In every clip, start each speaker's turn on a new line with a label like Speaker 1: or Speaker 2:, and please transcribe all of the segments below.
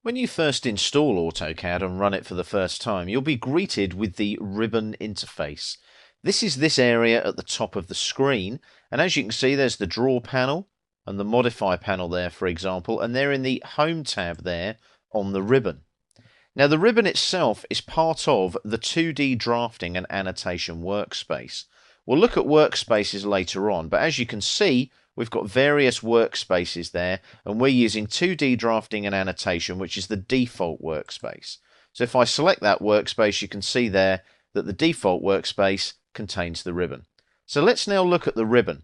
Speaker 1: When you first install AutoCAD and run it for the first time, you'll be greeted with the ribbon interface. This is this area at the top of the screen, and as you can see, there's the Draw panel and the Modify panel there, for example, and they're in the Home tab there on the ribbon. Now, the ribbon itself is part of the 2D drafting and annotation workspace. We'll look at workspaces later on, but as you can see, we've got various workspaces there, and we're using 2D drafting and annotation, which is the default workspace. So if I select that workspace, you can see there that the default workspace contains the ribbon. So let's now look at the ribbon.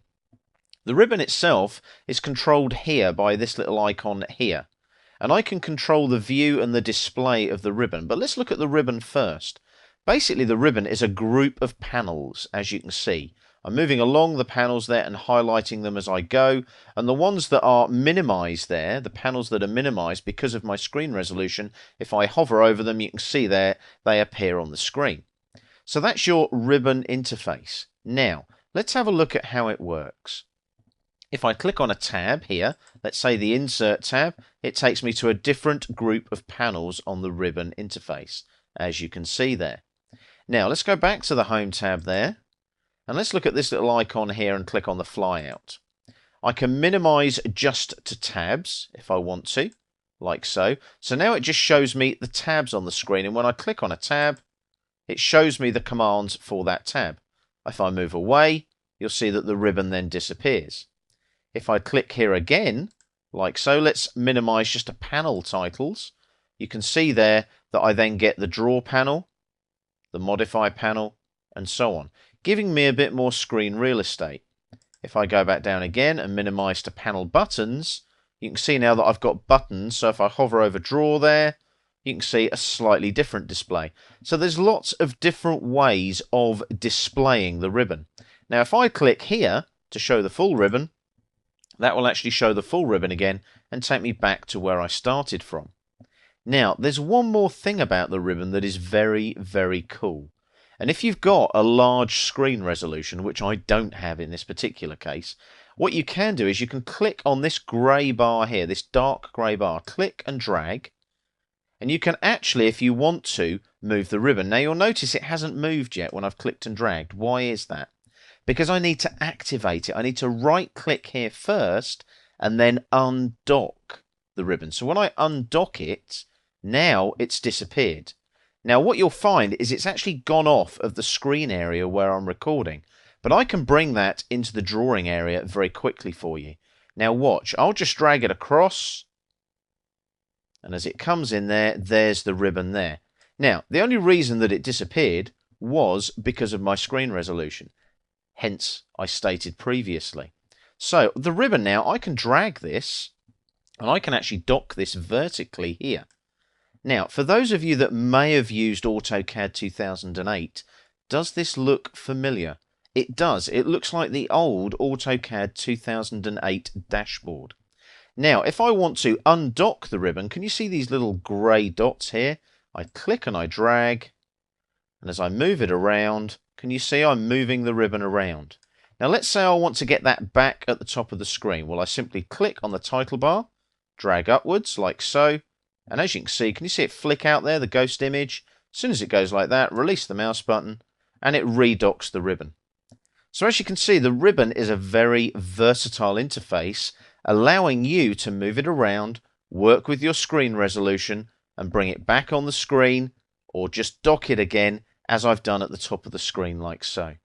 Speaker 1: The ribbon itself is controlled here by this little icon here. And I can control the view and the display of the ribbon. But let's look at the ribbon first. Basically, the ribbon is a group of panels, as you can see. I'm moving along the panels there and highlighting them as I go. And the ones that are minimized there, the panels that are minimized because of my screen resolution, if I hover over them, you can see there they appear on the screen. So that's your ribbon interface. Now, let's have a look at how it works. If I click on a tab here, let's say the Insert tab, it takes me to a different group of panels on the ribbon interface, as you can see there. Now, let's go back to the Home tab there, and let's look at this little icon here and click on the flyout. I can minimize just to tabs if I want to, like so. So now it just shows me the tabs on the screen, and when I click on a tab, it shows me the commands for that tab. If I move away, you'll see that the ribbon then disappears. If I click here again, like so, let's minimize just to panel titles. You can see there that I then get the Draw panel, the Modify panel, and so on, giving me a bit more screen real estate. If I go back down again and minimize to panel buttons, you can see now that I've got buttons. So if I hover over Draw there, you can see a slightly different display. So there's lots of different ways of displaying the ribbon. Now, if I click here to show the full ribbon, that will actually show the full ribbon again and take me back to where I started from. Now, there's one more thing about the ribbon that is very, very cool. And if you've got a large screen resolution, which I don't have in this particular case, what you can do is you can click on this grey bar here, this dark grey bar, click and drag, and you can actually, if you want to, move the ribbon. Now, you'll notice it hasn't moved yet when I've clicked and dragged. Why is that? Because I need to activate it. I need to right click here first and then undock the ribbon. So when I undock it, now it's disappeared. Now what you'll find is it's actually gone off of the screen area where I'm recording, but I can bring that into the drawing area very quickly for you. Now watch, I'll just drag it across, and as it comes in there, there's the ribbon there. Now, the only reason that it disappeared was because of my screen resolution. Hence, I stated previously. So, the ribbon now, I can drag this, and I can actually dock this vertically here. Now, for those of you that may have used AutoCAD 2008, does this look familiar? It does. It looks like the old AutoCAD 2008 dashboard. Now, if I want to undock the ribbon, can you see these little grey dots here? I click and I drag, and as I move it around, can you see I'm moving the ribbon around? Now let's say I want to get that back at the top of the screen. Well, I simply click on the title bar, drag upwards like so, and as you can see, can you see it flick out there, the ghost image? As soon as it goes like that, release the mouse button, and it redocks the ribbon. So as you can see, the ribbon is a very versatile interface, allowing you to move it around, work with your screen resolution, and bring it back on the screen, or just dock it again, as I've done at the top of the screen like so.